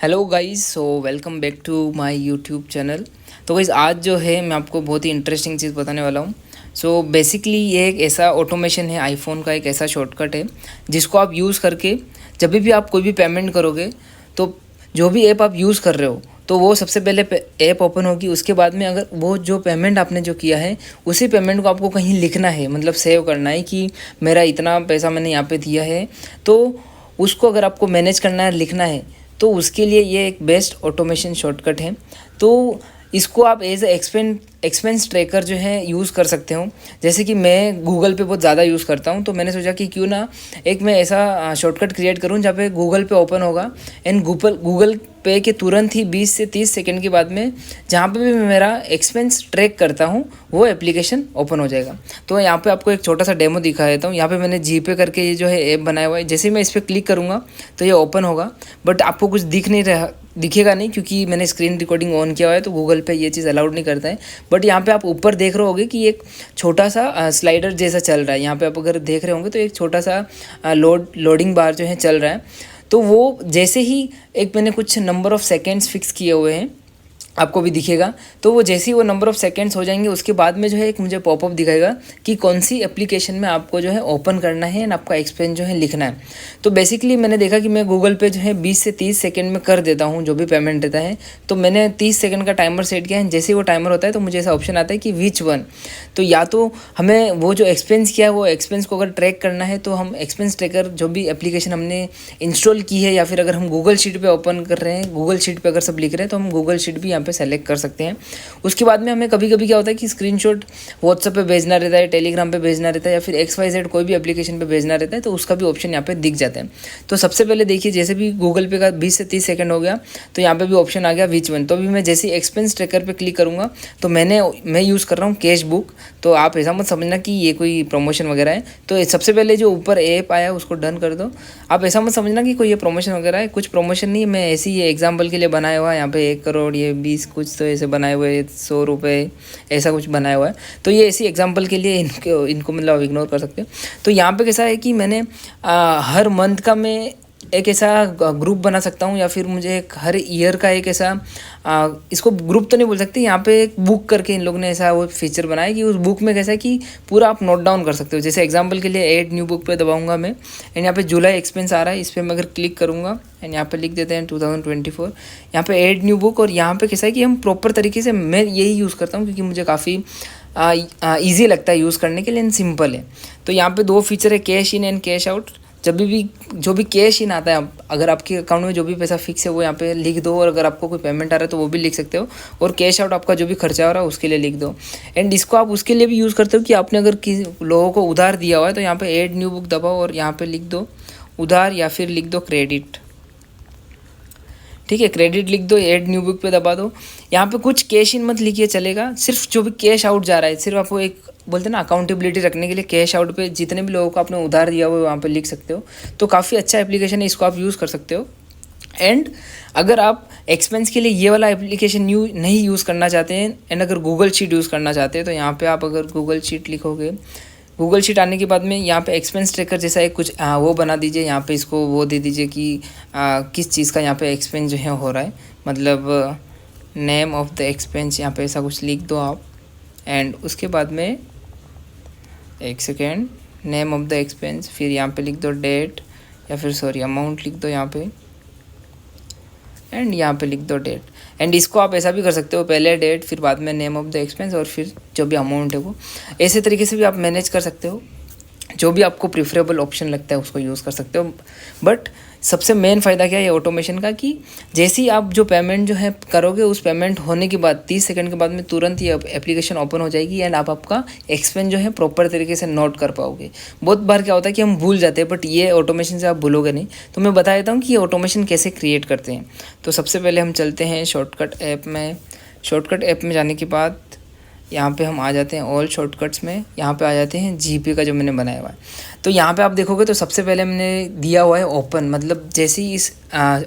Hello guys, so welcome back to my YouTube channel. तो guys आज जो है मैं आपको बहुत ही इंटरेस्टिंग चीज़ बताने वाला हूँ। सो बेसिकली ये एक ऐसा ऑटोमेशन है, आईफोन का एक ऐसा शॉर्टकट है जिसको आप यूज़ करके जब भी आप कोई भी पेमेंट करोगे तो जो भी ऐप आप यूज़ कर रहे हो तो वो सबसे पहले ऐप ओपन होगी। उसके बाद में अगर वो जो पेमेंट आपने जो किया है उसी पेमेंट को आपको कहीं लिखना है, मतलब सेव करना है कि मेरा इतना पैसा मैंने यहाँ पे दिया है, तो उसको अगर आपको मैनेज करना है, लिखना है, तो उसके लिए ये एक बेस्ट ऑटोमेशन शॉर्टकट है। तो इसको आप एज ए एक्सपेंस ट्रैकर जो है यूज़ कर सकते हो। जैसे कि मैं गूगल पे बहुत ज़्यादा यूज़ करता हूँ, तो मैंने सोचा कि क्यों ना एक मैं ऐसा शॉर्टकट क्रिएट करूँ जहाँ पे गूगल पे ओपन होगा एंड गूगल पे के तुरंत ही 20 से 30 सेकंड के बाद में जहाँ पे भी मैं मेरा एक्सपेंस ट्रैक करता हूँ वो एप्लीकेशन ओपन हो जाएगा। तो यहाँ पे आपको एक छोटा सा डेमो दिखा देता हूँ। यहाँ पे मैंने जीपे करके ये जो है ऐप बनाया हुआ है। जैसे ही मैं इस पर क्लिक करूँगा तो ये ओपन होगा, बट आपको कुछ दिखेगा नहीं क्योंकि मैंने स्क्रीन रिकॉर्डिंग ऑन किया हुआ है, तो गूगल पे ये चीज़ अलाउड नहीं करता है। बट यहाँ पे आप ऊपर देख रहे होगे कि एक छोटा सा स्लाइडर जैसा चल रहा है। यहाँ पे आप अगर देख रहे होंगे तो एक छोटा सा लोडिंग बार जो है चल रहा है। तो वो जैसे ही एक मैंने कुछ नंबर ऑफ़ सेकेंड्स फिक्स किए हुए हैं, आपको भी दिखेगा। तो वो जैसे ही वो नंबर ऑफ़ सेकंड्स हो जाएंगे उसके बाद में जो है एक मुझे पॉपअप दिखाएगा कि कौन सी एप्लीकेशन में आपको जो है ओपन करना है एंड आपका एक्सपेंस जो है लिखना है। तो बेसिकली मैंने देखा कि मैं गूगल पे जो है 20 से 30 सेकंड में कर देता हूँ जो भी पेमेंट रहता है। तो मैंने 30 सेकंड का टाइमर सेट किया है। जैसे ही वो टाइमर होता है तो मुझे ऐसा ऑप्शन आता है कि विच वन। तो या तो हमें वो जो एक्सपेंस किया है वो एक्सपेंस को अगर ट्रैक करना है तो हम एक्सपेंस ट्रैकर जो भी एप्लीकेशन हमने इंस्टॉल की है, या फिर अगर हम गूगल शीट पे ओपन कर रहे हैं, गूगल शीट पे अगर सब लिख रहे हैं तो हम गूगल शीट भी यहाँ पे सेलेक्ट कर सकते हैं। उसके बाद में हमें कभी कभी क्या होता है कि स्क्रीनशॉट व्हाट्सएप पे भेजना रहता है, टेलीग्राम पे भेजना रहता है, या फिर XYZ कोई भी एप्लीकेशन पे भेजना रहता है, तो उसका भी ऑप्शन यहाँ पे दिख जाता है। तो सबसे पहले देखिए, जैसे भी गूगल पे का 20 से 30 सेकंड हो गया तो यहाँ पे भी ऑप्शन आ गया विच वन। तो अभी मैं जैसे एक्सपेंस ट्रैकर पे क्लिक करूँगा तो मैं यूज़ कर रहा हूँ कैश बुक। तो आप ऐसा मत समझना कि ये कोई प्रमोशन वगैरह है। तो सबसे पहले जो ऊपर ऐप आया उसको डन कर दो। आप ऐसा मत समझना कि कोई ये प्रमोशन वगैरह है, कुछ प्रमोशन नहीं है। मैं ऐसे ही एग्जाम्पल के लिए बनाया हुआ है। यहाँ पे 1 करोड़, ये 20 कुछ तो ऐसे बनाए हुए, 100 रुपये ऐसा कुछ बनाया हुआ है। तो ये ऐसी एग्जाम्पल के लिए इनको मतलब इग्नोर कर सकते हो। तो यहाँ पे कैसा है कि मैंने हर मंथ का मैं एक ऐसा ग्रुप बना सकता हूँ, या फिर मुझे एक हर ईयर का एक ऐसा इसको ग्रुप तो नहीं बोल सकते, यहाँ पे एक बुक करके इन लोगों ने ऐसा वो फीचर बनाया कि उस बुक में कैसा है कि पूरा आप नोट डाउन कर सकते हो। जैसे एग्जांपल के लिए ऐड न्यू बुक पे दबाऊंगा मैं, एंड यहाँ पे जुलाई एक्सपेंस आ रहा है, इस पर मैं अगर क्लिक करूँगा एंड यहाँ पे लिख देते हैं 2024, यहाँ पे ऐड न्यू बुक। और यहाँ पे कैसा है कि हम प्रॉपर तरीके से, मैं यही यूज़ करता हूँ क्योंकि मुझे काफ़ी ईजी लगता है यूज़ करने के लिए एंड सिंपल है। तो यहाँ पे 2 फीचर है, cash in and cash out. जब भी जो भी कैश इन आता है, अगर आपके अकाउंट में जो भी पैसा फिक्स है वो यहाँ पे लिख दो, और अगर आपको कोई पेमेंट आ रहा है तो वो भी लिख सकते हो, और कैश आउट आपका जो भी खर्चा हो रहा है उसके लिए लिख दो। एंड इसको आप उसके लिए भी यूज़ करते हो कि आपने अगर किसी लोगों को उधार दिया हुआ है तो यहाँ पे ऐड न्यू बुक दबाओ और यहाँ पे लिख दो उधार, या फिर लिख दो क्रेडिट। ठीक है, क्रेडिट लिख दो, ऐड न्यू बुक पे दबा दो। यहाँ पे कुछ कैश इन मत लिखिए, चलेगा। सिर्फ जो भी कैश आउट जा रहा है, सिर्फ आपको एक बोलते हैं ना अकाउंटेबिलिटी रखने के लिए, कैश आउट पे जितने भी लोगों को आपने उधार दिया हुआ है वहाँ पे लिख सकते हो। तो काफ़ी अच्छा एप्लीकेशन है, इसको आप यूज़ कर सकते हो। एंड अगर आप एक्सपेंस के लिए ये वाला एप्लीकेशन नहीं यूज़ करना चाहते हैं, एंड अगर गूगल शीट यूज़ करना चाहते हैं, तो यहाँ पे आप अगर गूगल शीट लिखोगे, गूगल शीट आने के बाद में यहाँ पे एक्सपेंस ट्रैकर जैसा एक कुछ वो बना दीजिए। यहाँ पे इसको वो दे दीजिए कि किस चीज़ का यहाँ पे एक्सपेंस जो है हो रहा है, मतलब नेम ऑफ द एक्सपेंस, यहाँ पे ऐसा कुछ लिख दो आप। एंड उसके बाद में एक second, name of the expense, फिर यहाँ पे लिख दो डेट, या फिर सॉरी अमाउंट लिख दो यहाँ पे, एंड यहाँ पे लिख दो डेट। एंड इसको आप ऐसा भी कर सकते हो, पहले डेट फिर बाद में नेम ऑफ द एक्सपेंस और फिर जो भी अमाउंट है वो, ऐसे तरीके से भी आप मैनेज कर सकते हो। जो भी आपको प्रिफरेबल ऑप्शन लगता है उसको यूज़ कर सकते हो। बट सबसे मेन फ़ायदा क्या है ये ऑटोमेशन का, कि जैसे ही आप जो पेमेंट जो है करोगे, उस पेमेंट होने के बाद 30 सेकंड के बाद में तुरंत ही एप्लीकेशन ओपन हो जाएगी एंड आप आपका एक्सपेंस जो है प्रॉपर तरीके से नोट कर पाओगे। बहुत बार क्या होता है कि हम भूल जाते हैं, बट ये ऑटोमेशन से आप भूलोगे नहीं। तो मैं बता देता हूँ कि ये ऑटोमेशन कैसे क्रिएट करते हैं। तो सबसे पहले हम चलते हैं शॉर्टकट ऐप में। शॉर्टकट ऐप में जाने के बाद यहाँ पे हम आ जाते हैं ऑल शॉर्टकट्स में, यहाँ पे आ जाते हैं जीपे का जो मैंने बनाया हुआ है। तो यहाँ पे आप देखोगे तो सबसे पहले मैंने दिया हुआ है ओपन, मतलब जैसे ही इस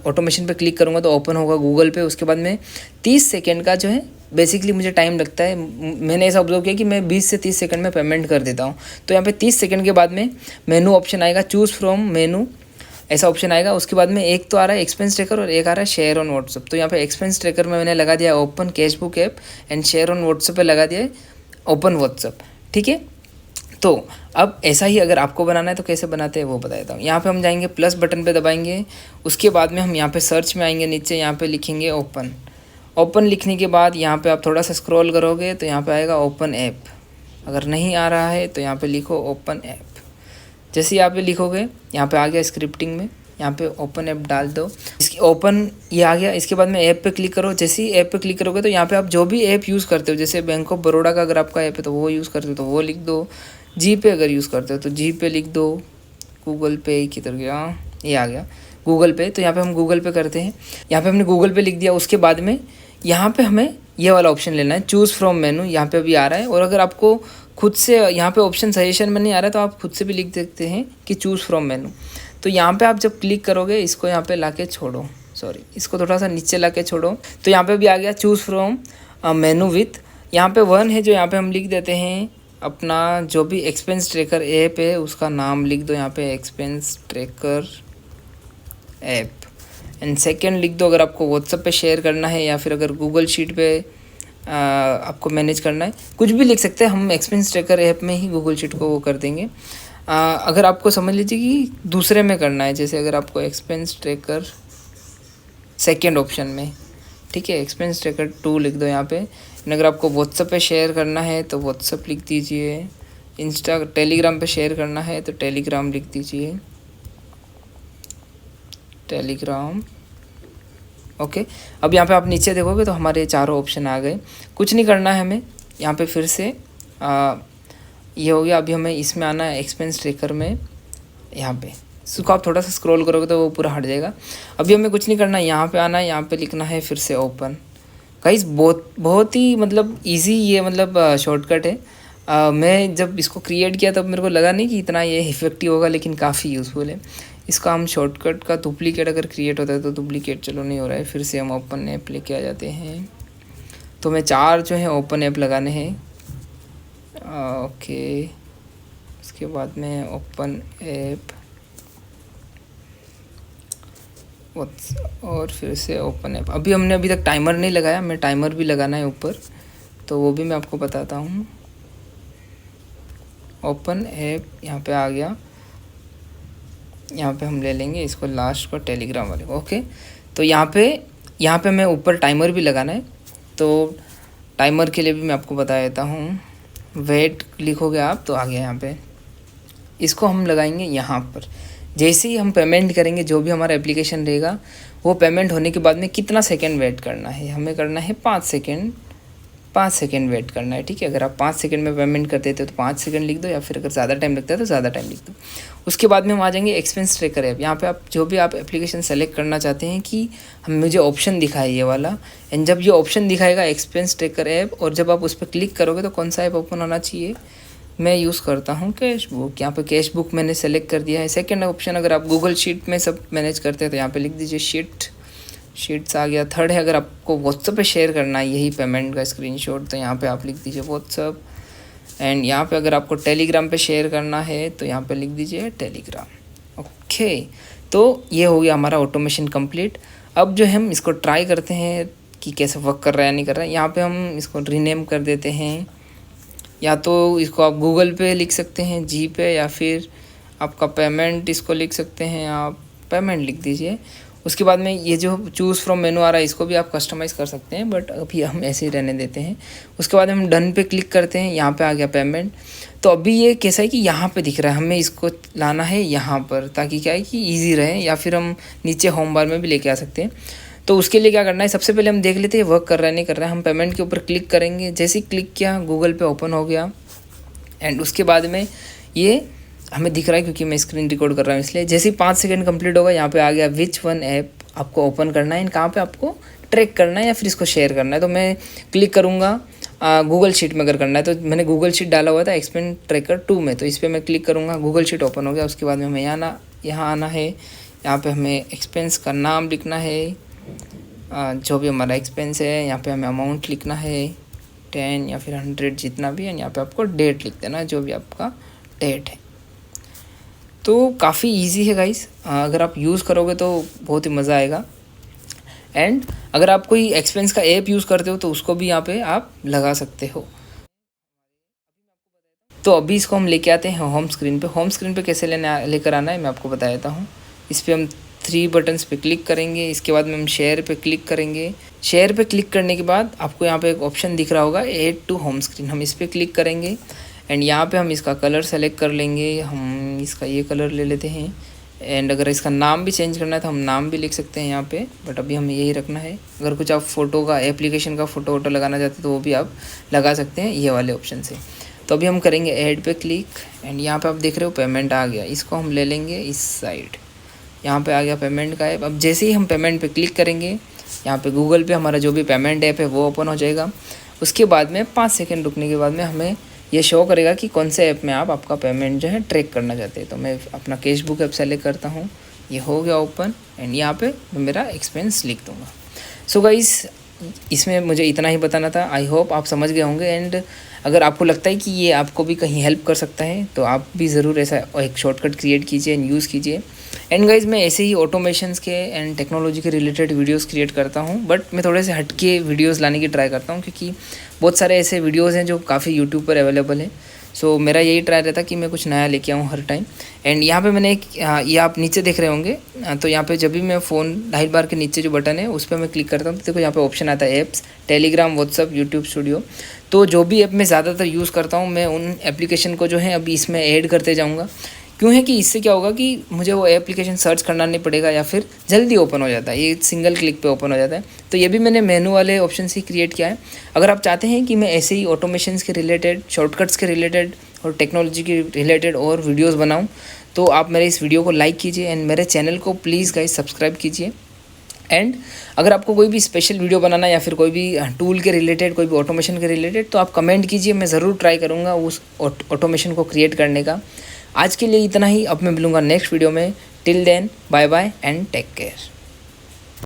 ऑटोमेशन पे क्लिक करूँगा तो ओपन होगा गूगल पे। उसके बाद में 30 सेकंड का जो है बेसिकली मुझे टाइम लगता है। मैंने ऐसा ऑब्जर्व किया कि मैं 20 से 30 सेकंड में पेमेंट कर देता हूँ। तो यहाँ पे 30 सेकंड के बाद में मेनू ऑप्शन आएगा, चूज़ फ्रॉम मेनू, ऐसा ऑप्शन आएगा। उसके बाद में एक तो आ रहा है एक्सपेंस ट्रैकर और एक आ रहा है शेयर ऑन व्हाट्सअप। तो यहाँ पे एक्सपेंस ट्रैकर में मैंने लगा दिया open cashbook app and share on WhatsApp पे लगा दिया है ओपन व्हाट्सअप, ठीक है। तो अब ऐसा ही अगर आपको बनाना है तो कैसे बनाते हैं वो बता देता हूँ। यहाँ पे हम जाएंगे प्लस बटन पे दबाएंगे, उसके बाद में हम यहाँ पे सर्च में आएंगे, नीचे यहाँ पे लिखेंगे ओपन। ओपन लिखने के बाद यहाँ पे आप थोड़ा सा स्क्रॉल करोगे तो यहाँ पे आएगा ओपन ऐप। अगर नहीं आ रहा है तो यहाँ पे लिखो ओपन ऐप। जैसे यहाँ पे लिखोगे यहाँ पे आ गया स्क्रिप्टिंग में, यहाँ पे ओपन ऐप डाल दो। इसकी ओपन ये आ गया। इसके बाद में ऐप पे क्लिक करो। जैसे ही ऐप पे क्लिक करोगे तो यहाँ पे आप जो भी ऐप यूज़ करते हो, जैसे बैंक ऑफ बड़ौदा का अगर आपका ऐप है तो वो यूज़ करते हो तो वो लिख दो। जी पे अगर यूज़ करते हो तो जी पे लिख दो। गूगल पे किधर गया, ये आ गया गूगल पे। तो यहाँ पे हम गूगल पे करते हैं। यहाँ पे हमने गूगल पे लिख दिया। उसके बाद में यहाँ पे हमें ये वाला ऑप्शन लेना है चूज़ फ्रॉम मेनू, यहाँ पे अभी आ रहा है। और अगर आपको खुद से यहाँ पे ऑप्शन सजेशन में नहीं आ रहा है तो आप खुद से भी लिख सकते हैं कि चूज़ फ्रॉम मेनू। तो यहाँ पे आप जब क्लिक करोगे इसको यहाँ पे लाके छोड़ो, सॉरी इसको थोड़ा सा नीचे लाके छोड़ो। तो यहाँ पे भी आ गया चूज़ फ्रॉम मेनू विथ, यहाँ पे 1 है जो यहाँ पे हम लिख देते हैं अपना जो भी एक्सपेंस ट्रैकर ऐप है उसका नाम लिख दो यहाँ पे expense tracker app. And second लिख दो अगर आपको व्हाट्सएप पे शेयर करना है या फिर अगर गूगल शीट पे आपको मैनेज करना है, कुछ भी लिख सकते हैं। हम एक्सपेंस ट्रैकर ऐप में ही गूगल शीट को वो कर देंगे। अगर आपको समझ लीजिए कि दूसरे में करना है, जैसे अगर आपको एक्सपेंस ट्रैकर सेकेंड ऑप्शन में, ठीक है, एक्सपेंस ट्रैकर 2 लिख दो यहाँ पे। अगर आपको व्हाट्सएप पे शेयर करना है तो व्हाट्सएप लिख दीजिए। टेलीग्राम पे शेयर करना है तो टेलीग्राम लिख दीजिए, टेलीग्राम। ओके, अब यहाँ पे आप नीचे देखोगे तो हमारे चारों ऑप्शन आ गए। कुछ नहीं करना है हमें, यहाँ पे फिर से ये हो गया। अभी हमें इसमें आना है एक्सपेंस ट्रैकर में, यहाँ पे इसको आप थोड़ा सा स्क्रॉल करोगे तो वो पूरा हट जाएगा। अभी हमें कुछ नहीं करना है, यहाँ पे आना है, यहाँ पे लिखना है फिर से ओपन। गाइस बहुत ही मतलब इजी ये मतलब शॉर्टकट है। मैं जब इसको क्रिएट किया तब मेरे को लगा नहीं कि इतना ये इफेक्टिव होगा, लेकिन काफ़ी यूज़फुल है। इसका हम शॉर्टकट का डुप्लीकेट अगर क्रिएट होता है तो डुप्लीकेट चलो नहीं हो रहा है, फिर से हम ओपन ऐप लेके आ जाते हैं। तो हमें 4 जो है ओपन ऐप लगाने हैं। ओके, उसके बाद में ओपन ऐप और फिर से ओपन ऐप। अभी हमने अभी तक टाइमर नहीं लगाया, मैं टाइमर भी लगाना है ऊपर, तो वो भी मैं आपको बताता हूँ। ओपन ऐप यहाँ पे आ गया। यहाँ पे हम ले लेंगे इसको लास्ट को टेलीग्राम वाले को। ओके, तो यहाँ पे हमें ऊपर टाइमर भी लगाना है। तो टाइमर के लिए भी मैं आपको बता देता हूँ। वेट लिखोगे आप तो आ गया यहाँ पे। इसको हम लगाएंगे यहाँ पर। जैसे ही हम पेमेंट करेंगे, जो भी हमारा एप्लीकेशन रहेगा, वो पेमेंट होने के बाद में कितना सेकंड वेट करना है, हमें करना है 5 सेकंड। 5 सेकंड वेट करना है, ठीक है। अगर आप 5 सेकंड में पेमेंट कर देते हो तो 5 सेकंड लिख दो, या फिर अगर ज़्यादा टाइम लगता है तो ज़्यादा टाइम लिख दो। उसके बाद में हम आ जाएंगे एक्सपेंस ट्रैकर ऐप। यहाँ पे आप जो भी आप एप्लीकेशन सेलेक्ट करना चाहते हैं कि हम मुझे ऑप्शन दिखाए ये वाला, एंड जब ये ऑप्शन दिखाएगा एक्सपेंस ट्रैकर ऐप, और जब आप उस पर क्लिक करोगे तो कौन सा ऐप ओपन होना चाहिए, मैं यूज़ करता हूँ कैशबुक। यहाँ पे कैशबुक मैंने सेलेक्ट कर दिया है। सेकंड ऑप्शन अगर आप गूगल शीट में सब मैनेज करते हैं तो यहाँ पे लिख दीजिए शीट्स आ गया। थर्ड है अगर आपको व्हाट्सएप पे शेयर करना है यही पेमेंट का स्क्रीनशॉट, तो यहाँ पे आप लिख दीजिए व्हाट्सएप। एंड यहाँ पे अगर आपको टेलीग्राम पे शेयर करना है तो यहाँ पे लिख दीजिए टेलीग्राम। ओके, तो ये हो गया हमारा ऑटोमेशन कंप्लीट। अब जो हम इसको ट्राई करते हैं कि कैसे वर्क कर रहा है या नहीं कर रहा है। यहाँ पे हम इसको रीनेम कर देते हैं, या तो इसको आप गूगल पे लिख सकते हैं जी पे, या फिर आपका पेमेंट इसको लिख सकते हैं, आप पेमेंट लिख दीजिए। उसके बाद में ये जो चूज़ फ्रॉम मेनू आ रहा है इसको भी आप कस्टमाइज़ कर सकते हैं, बट अभी हम ऐसे ही रहने देते हैं। उसके बाद हम डन पे क्लिक करते हैं, यहाँ पे आ गया पेमेंट। तो अभी ये कैसा है कि यहाँ पे दिख रहा है, हमें इसको लाना है यहाँ पर, ताकि क्या है कि ईजी रहे, या फिर हम नीचे होम बार में भी लेके आ सकते हैं। तो उसके लिए क्या करना है, सबसे पहले हम देख लेते हैं वर्क कर रहा है नहीं कर रहा है। हम पेमेंट के ऊपर क्लिक करेंगे, जैसे ही क्लिक किया गूगल पे ओपन हो गया। एंड उसके बाद में ये हमें दिख रहा है क्योंकि मैं स्क्रीन रिकॉर्ड कर रहा हूँ इसलिए। जैसे ही 5 सेकंड कंप्लीट होगा यहाँ पे आ गया विच वन ऐप आपको ओपन करना है, कहाँ पे आपको ट्रैक करना है या फिर इसको शेयर करना है। तो मैं क्लिक करूँगा गूगल शीट में अगर करना है, तो मैंने गूगल शीट डाला हुआ था एक्सपेंस ट्रैकर 2 में, तो इस पर मैं क्लिक करूँगा, गूगल शीट ओपन हो गया। उसके बाद में हमें यहाँ आना है, यहाँ पे हमें एक्सपेंस का नाम लिखना है, जो भी हमारा एक्सपेंस है। यहाँ पे हमें अमाउंट लिखना है 10 या फिर 100 जितना भी है। यहाँ पे आपको डेट लिख देना, जो भी आपका डेट है। तो काफ़ी इजी है गाइस, अगर आप यूज़ करोगे तो बहुत ही मज़ा आएगा। एंड अगर आप कोई एक्सपेंस का ऐप यूज़ करते हो तो उसको भी यहाँ पे आप लगा सकते हो। तो अभी इसको हम लेके आते हैं होम स्क्रीन पे। होम स्क्रीन पे कैसे लेकर आना है मैं आपको बता देता हूँ। इस पर हम 3 बटन्स पे क्लिक करेंगे, इसके बाद में हम शेयर पे क्लिक करेंगे। शेयर पे क्लिक करने के बाद आपको यहाँ पे एक ऑप्शन दिख रहा होगा ऐड टू होम स्क्रीन, हम इस पर क्लिक करेंगे। एंड यहाँ पे हम इसका कलर सेलेक्ट कर लेंगे, हम इसका ये कलर ले लेते हैं। एंड अगर इसका नाम भी चेंज करना है तो हम नाम भी लिख सकते हैं यहाँ पे, बट अभी हमें यही रखना है। अगर कुछ आप फ़ोटो का एप्लीकेशन का फ़ोटो वोटो लगाना चाहते हैं तो वो भी आप लगा सकते हैं ये वाले ऑप्शन से। तो अभी हम करेंगे ऐड पे क्लिक। एंड यहाँ पे आप देख रहे हो पेमेंट आ गया, इसको हम ले लेंगे इस साइड। यहाँ पे आ गया पेमेंट का ऐप। अब जैसे ही हम पेमेंट पे क्लिक करेंगे यहाँ पे गूगल पे हमारा जो भी पेमेंट ऐप है वो ओपन हो जाएगा। उसके बाद में 5 सेकंड रुकने के बाद में हमें ये शो करेगा कि कौन से ऐप में आप आपका पेमेंट जो है ट्रैक करना चाहते हैं। तो मैं अपना कैशबुक ऐप सेलेक्ट करता हूँ, ये हो गया ओपन। एंड यहाँ पे मैं मेरा एक्सपेंस लिख दूँगा। सो गाइस, इसमें मुझे इतना ही बताना था। आई होप आप समझ गए होंगे। एंड अगर आपको लगता है कि ये आपको भी कहीं हेल्प कर सकता है तो आप भी ज़रूर ऐसा एक शॉर्टकट क्रिएट कीजिए एंड यूज़ कीजिए। एंड गाइज, मैं ऐसे ही ऑटोमेशंस के एंड टेक्नोलॉजी के रिलेटेड वीडियोस क्रिएट करता हूँ, बट मैं थोड़े से हटके वीडियोस लाने की ट्राई करता हूँ क्योंकि बहुत सारे ऐसे वीडियोस हैं जो काफ़ी यूट्यूब पर अवेलेबल हैं। सो मेरा यही ट्राई रहता कि मैं कुछ नया लेके आऊँ हर टाइम। एंड यहाँ पे मैंने एक ये आप नीचे देख रहे होंगे, तो यहाँ पे जब भी मैं फ़ोन डायल बार के नीचे जो बटन है उस पर मैं क्लिक करता हूँ तो देखो यहाँ पे ऑप्शन आता है apps, Telegram, WhatsApp, YouTube studio. तो जो भी ऐप मैं ज़्यादातर यूज़ करता हूँ मैं उन एप्लीकेशन को जो है अभी इसमें ऐड करते जाऊँगा। क्यों है कि इससे क्या होगा कि मुझे वो एप्लीकेशन सर्च करना नहीं पड़ेगा या फिर जल्दी ओपन हो जाता है, ये सिंगल क्लिक पे ओपन हो जाता है। तो ये भी मैंने मेनू वाले ऑप्शन से क्रिएट किया है। अगर आप चाहते हैं कि मैं ऐसे ही ऑटोमेशंस के रिलेटेड, शॉर्टकट्स के रिलेटेड और टेक्नोलॉजी के रिलेटेड और वीडियोज़ बनाऊँ तो आप मेरे इस वीडियो को लाइक कीजिए एंड मेरे चैनल को प्लीज़ गाइस सब्सक्राइब कीजिए। एंड अगर आपको कोई भी स्पेशल वीडियो बनाना या फिर कोई भी टूल के रिलेटेड, कोई भी ऑटोमेशन के रिलेटेड, तो आप कमेंट कीजिए, मैं ज़रूर ट्राई करूँगा उस ऑटोमेशन को क्रिएट करने का। आज के लिए इतना ही, अब मैं मिलूँगा नेक्स्ट वीडियो में। Till then, bye bye and take care.